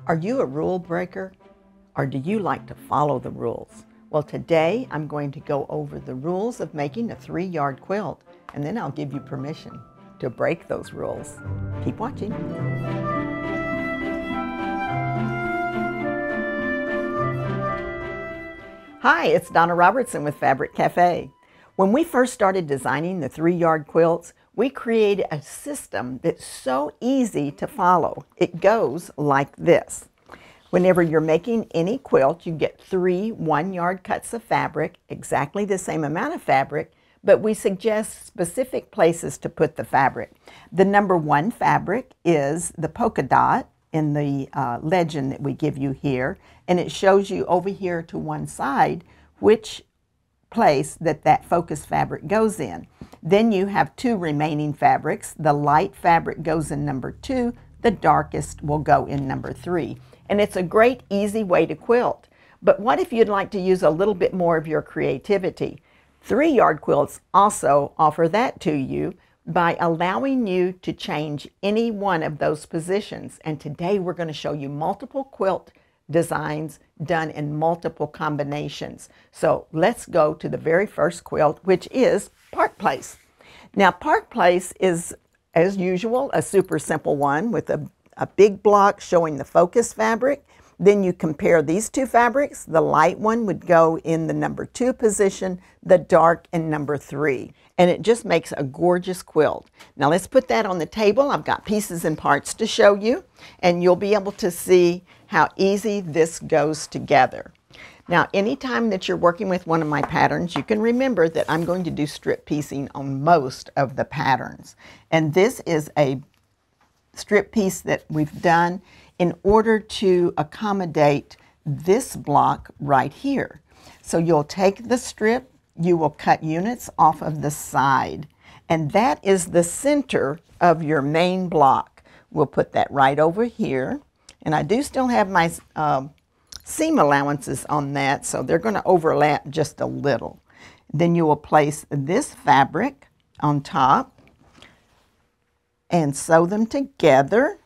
Are you a rule breaker, or do you like to follow the rules? Well, today I'm going to go over the rules of making a 3-yard quilt, and then I'll give you permission to break those rules. Keep watching. Hi, it's Donna Robertson with Fabric Cafe. When we first started designing the 3-yard quilts, we created a system that's so easy to follow. It goes like this. Whenever you're making any quilt, you get 3 1-yard cuts of fabric, exactly the same amount of fabric, but we suggest specific places to put the fabric. The number 1 fabric is the polka dot in the legend that we give you here, and it shows you over here to one side which place that focus fabric goes in. Then you have 2 remaining fabrics. The light fabric goes in number 2, the darkest will go in number 3. And it's a great, easy way to quilt. But what if you'd like to use a little bit more of your creativity? 3-yard quilts also offer that to you by allowing you to change any one of those positions. And today we're going to show you multiple quilt designs done in multiple combinations. So let's go to the very first quilt, which is Park Place. Now, Park Place is, as usual, a super simple one with a big block showing the focus fabric. Then you compare these 2 fabrics. The light one would go in the number 2 position, the dark in number 3. And it just makes a gorgeous quilt. Now let's put that on the table. I've got pieces and parts to show you, and you'll be able to see how easy this goes together. Now, anytime that you're working with one of my patterns, you can remember that I'm going to do strip piecing on most of the patterns. And this is a strip piece that we've done in order to accommodate this block right here. So you'll take the strip, you will cut units off of the side, and that is the center of your main block. We'll put that right over here, and I do still have my seam allowances on that, so they're going to overlap just a little. Then you will place this fabric on top and sew them together,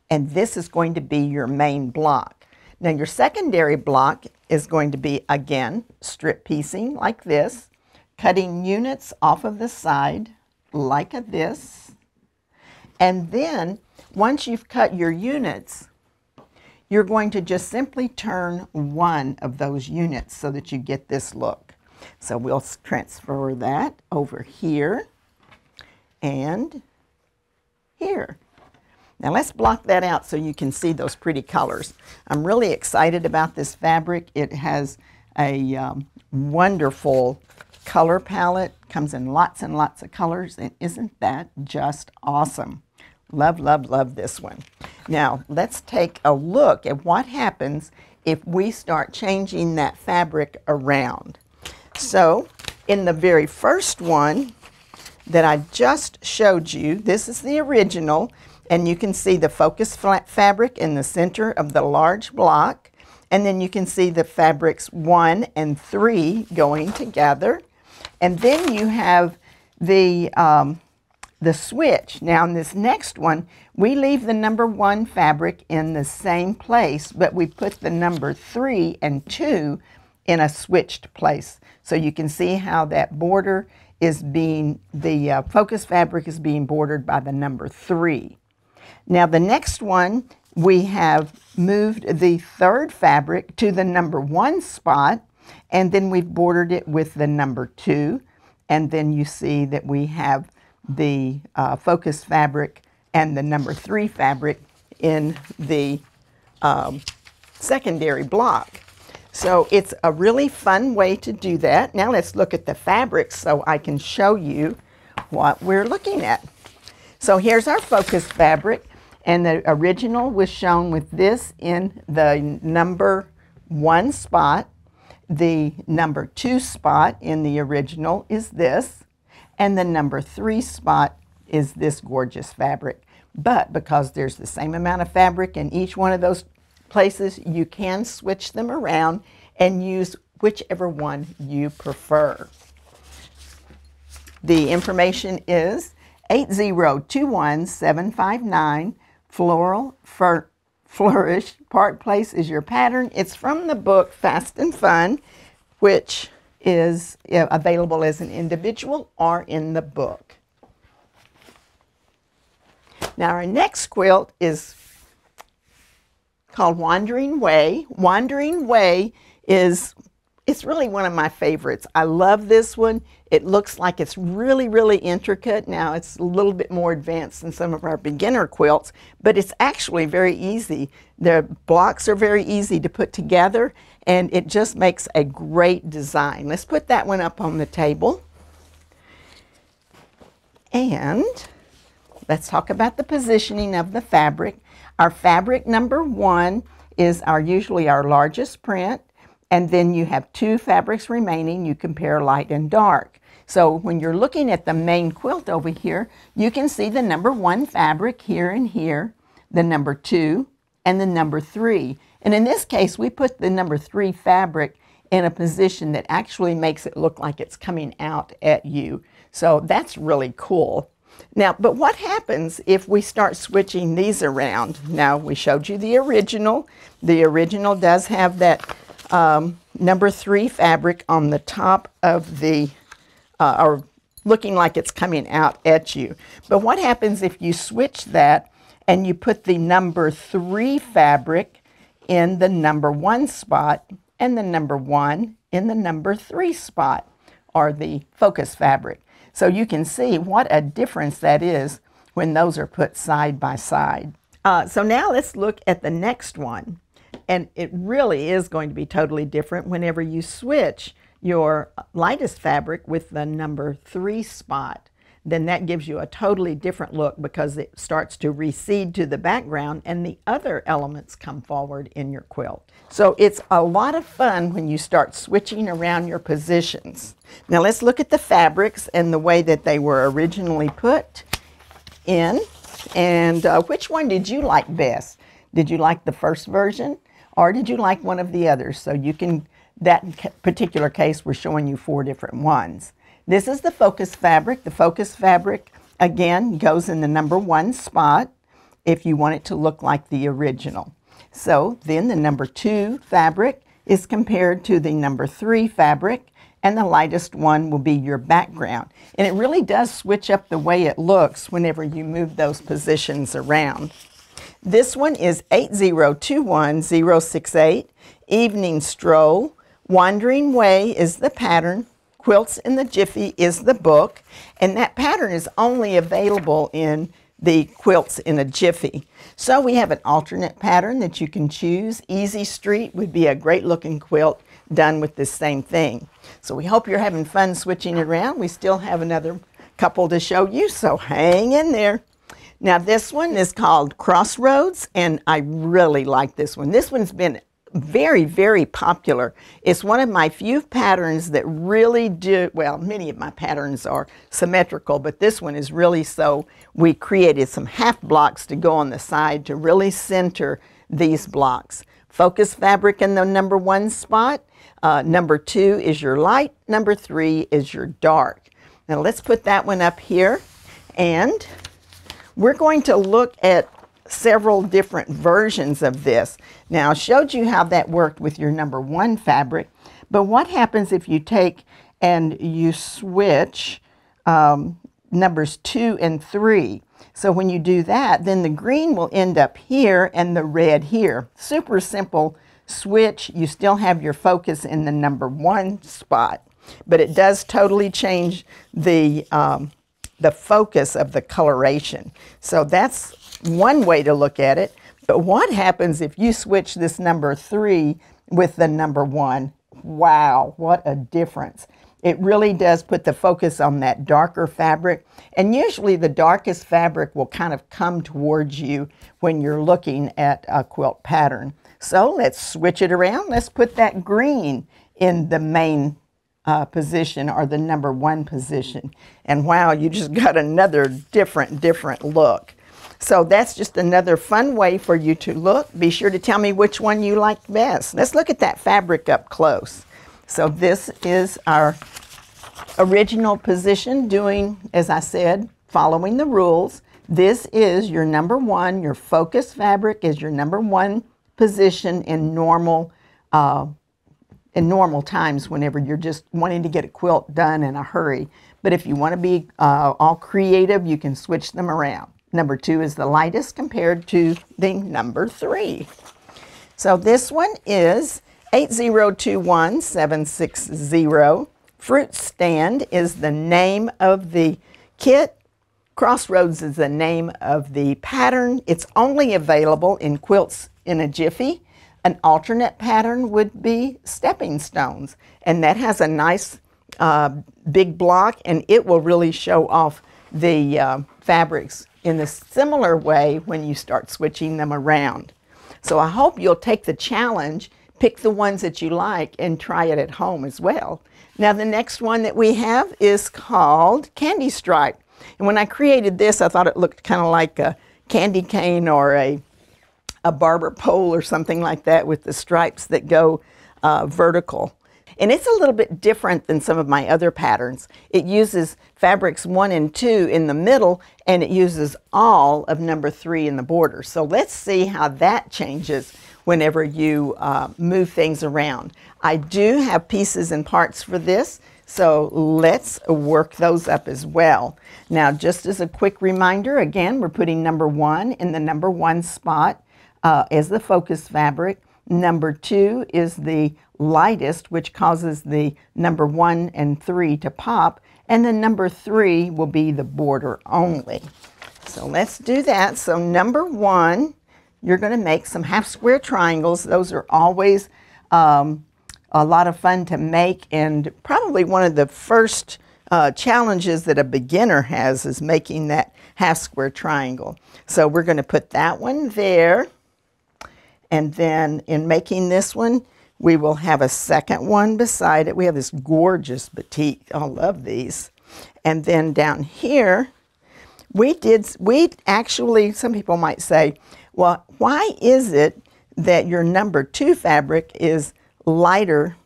and this is going to be your main block. Now your secondary block is going to be, again, strip piecing like this, cutting units off of the side like this, and then once you've cut your units, you're going to just simply turn one of those units so that you get this look. So we'll transfer that over here and here. Now let's block that out so you can see those pretty colors. I'm really excited about this fabric. It has a wonderful color palette, comes in lots and lots of colors, and isn't that just awesome? Love, love, love this one. Now let's take a look at what happens if we start changing that fabric around. So in the very first one that I just showed you, this is the original, and you can see the focus fabric in the center of the large block, and then you can see the fabrics 1 and 3 going together, and then you have the switch. Now in this next one, we leave the number 1 fabric in the same place, but we put the number 3 and 2 in a switched place. So you can see how that border is being, the focus fabric is being bordered by the number 3. Now the next one, we have moved the 3rd fabric to the number 1 spot, and then we've bordered it with the number 2, and then you see that we have the focus fabric and the number 3 fabric in the secondary block. So it's a really fun way to do that. Now let's look at the fabrics so I can show you what we're looking at. So here's our focus fabric, and the original was shown with this in the number 1 spot. The number 2 spot in the original is this, and the number 3 spot is this gorgeous fabric. But because there's the same amount of fabric in each one of those places, you can switch them around and use whichever one you prefer. The information is 8021759 Floral Flourish. Park Place is your pattern. It's from the book Fast and Fun, which is available as an individual or in the book. Now our next quilt is called Wandering Way. Wandering Way it's really one of my favorites. I love this one. It looks like it's really, really intricate. Now it's a little bit more advanced than some of our beginner quilts, but it's actually very easy. The blocks are very easy to put together, and it just makes a great design. Let's put that one up on the table. And let's talk about the positioning of the fabric. Our fabric number 1 is usually our largest print. And then you have 2 fabrics remaining. You compare light and dark. So when you're looking at the main quilt over here, you can see the number 1 fabric here and here, the number 2, and the number 3. And in this case, we put the number 3 fabric in a position that actually makes it look like it's coming out at you. So that's really cool. Now, but what happens if we start switching these around? Now, we showed you the original. The original does have that number 3 fabric on the top of the, or looking like it's coming out at you. But what happens if you switch that and you put the number 3 fabric in the number 1 spot and the number 1 in the number 3 spot, or the focus fabric? So you can see what a difference that is when those are put side by side. So now let's look at the next one. And it really is going to be totally different whenever you switch your lightest fabric with the number 3 spot. Then that gives you a totally different look because it starts to recede to the background and the other elements come forward in your quilt. So it's a lot of fun when you start switching around your positions. Now let's look at the fabrics and the way that they were originally put in. And which one did you like best? Did you like the first version? Or did you like one of the others? So you can, that particular case, we're showing you 4 different ones. This is the focus fabric. The focus fabric, again, goes in the number 1 spot if you want it to look like the original. So then the number 2 fabric is compared to the number 3 fabric, and the lightest one will be your background. And it really does switch up the way it looks whenever you move those positions around. This one is 8021068, Evening Stroll. Wandering Way is the pattern. Quilts in the Jiffy is the book. And that pattern is only available in the Quilts in a Jiffy. So we have an alternate pattern that you can choose. Easy Street would be a great looking quilt done with this same thing. So we hope you're having fun switching around. We still have another couple to show you, so hang in there. Now this one is called Crossroads, and I really like this one. This one's been very, very popular. It's one of my few patterns that really do, well, many of my patterns are symmetrical, but this one is really so. We created some half blocks to go on the side to really center these blocks. Focus fabric in the number 1 spot. Number 2 is your light. Number 3 is your dark. Now let's put that one up here, and we're going to look at several different versions of this. Now I showed you how that worked with your number 1 fabric, but what happens if you take and you switch numbers 2 and 3? So when you do that, then the green will end up here and the red here. Super simple switch. You still have your focus in the number 1 spot, but it does totally change the focus of the coloration. So that's one way to look at it. But what happens if you switch this number 3 with the number 1? Wow, what a difference. It really does put the focus on that darker fabric. And usually the darkest fabric will kind of come towards you when you're looking at a quilt pattern. So let's switch it around. Let's put that green in the main position, or the number 1 position. And wow, you just got another different look. So that's just another fun way for you to look. Be sure to tell me which one you like best. Let's look at that fabric up close. So this is our original position, doing, as I said, following the rules. This is your number one. Your focus fabric is your number one position in normal times whenever you're just wanting to get a quilt done in a hurry. But if you want to be all creative, you can switch them around. Number 2 is the lightest compared to the number 3. So this one is 8021760. Fruit Stand is the name of the kit. Crossroads is the name of the pattern. It's only available in Quilts in a Jiffy. An alternate pattern would be Stepping Stones, and that has a nice big block, and it will really show off the fabrics in a similar way when you start switching them around. So I hope you'll take the challenge, pick the ones that you like, and try it at home as well. Now the next one that we have is called Candy Stripe. And when I created this, I thought it looked kind of like a candy cane or a barber pole or something like that with the stripes that go vertical. And it's a little bit different than some of my other patterns. It uses fabrics 1 and 2 in the middle, and it uses all of number 3 in the border. So let's see how that changes whenever you move things around. I do have pieces and parts for this, so let's work those up as well. Now, just as a quick reminder, again, we're putting number 1 in the number 1 spot as the focus fabric. Number 2 is the lightest, which causes the number 1 and 3 to pop, and then number 3 will be the border only. So let's do that. So number 1, you're going to make some half square triangles. Those are always a lot of fun to make, and probably one of the first challenges that a beginner has is making that half square triangle. So we're going to put that one there, and then in making this one, we will have a second one beside it. We have this gorgeous batik. I love these. And then down here, we actually, some people might say, well, why is it that your number 2 fabric is lighter,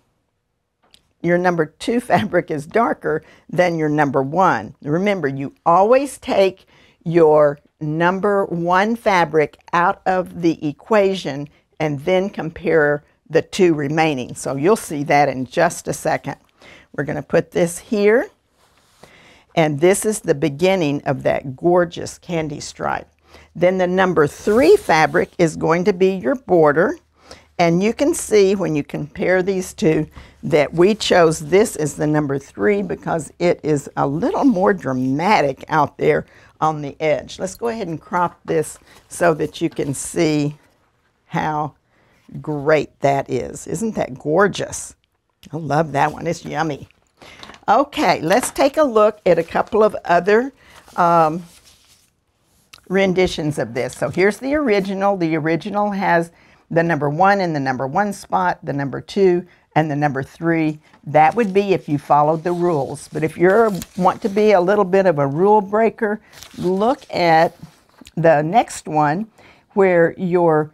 your number 2 fabric is darker than your number 1? Remember, you always take your number 1 fabric out of the equation and then compare the 2 remaining. So you'll see that in just a second. We're going to put this here, and this is the beginning of that gorgeous candy stripe. Then the number 3 fabric is going to be your border, and you can see when you compare these two that we chose this as the number 3 because it is a little more dramatic out there on the edge. Let's go ahead and crop this so that you can see how great that is. Isn't that gorgeous? I love that one. It's yummy. Okay, let's take a look at a couple of other renditions of this. So here's the original. The original has the number 1 in the number 1 spot, the number 2, and the number 3. That would be if you followed the rules. But if you want to be a little bit of a rule breaker, look at the next one where your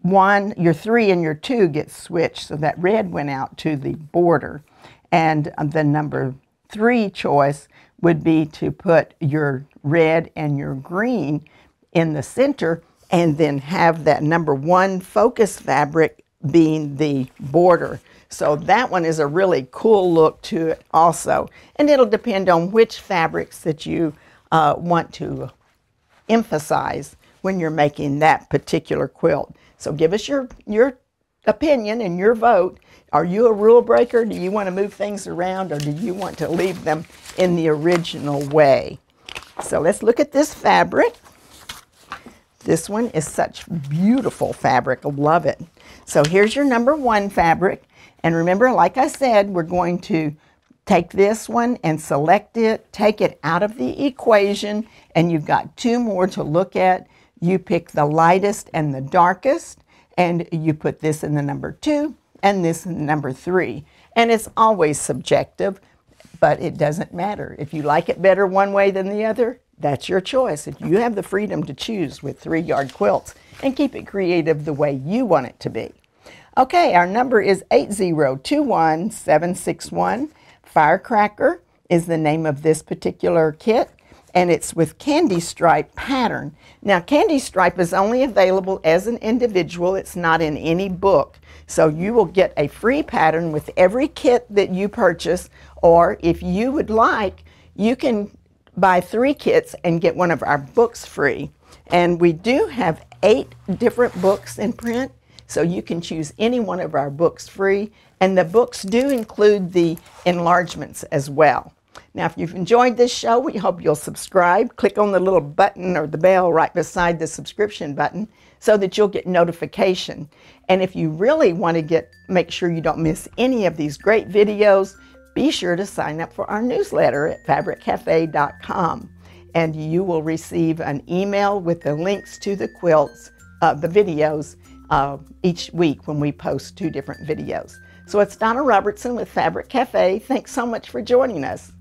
3 and your 2 get switched. So that red went out to the border. And the number 3 choice would be to put your red and your green in the center and then have that number 1 focus fabric being the border. So that one is a really cool look to it also. And it'll depend on which fabrics that you want to emphasize when you're making that particular quilt. So give us your opinion and your vote. Are you a rule breaker? Do you want to move things around, or do you want to leave them in the original way? So let's look at this fabric. This one is such beautiful fabric. I love it. So here's your number 1 fabric. And remember, like I said, we're going to take this one and select it, take it out of the equation, and you've got 2 more to look at. You pick the lightest and the darkest, and you put this in the number 2 and this in the number 3. And it's always subjective, but it doesn't matter. If you like it better one way than the other, that's your choice. If you have the freedom to choose with 3-yard quilts and keep it creative the way you want it to be. Okay, our number is 8021761. Firecracker is the name of this particular kit. and it's with Candy Stripe pattern. Now, Candy Stripe is only available as an individual. It's not in any book. So you will get a free pattern with every kit that you purchase, or if you would like, you can buy 3 kits and get one of our books free. And we do have 8 different books in print, so you can choose any one of our books free. And the books do include the enlargements as well. Now, if you've enjoyed this show, we hope you'll subscribe. Click on the little button or the bell right beside the subscription button so that you'll get notification. And if you really want to make sure you don't miss any of these great videos, be sure to sign up for our newsletter at fabriccafe.com. And you will receive an email with the links to the quilts, the videos, each week when we post 2 different videos. So it's Donna Robertson with Fabric Cafe. Thanks so much for joining us.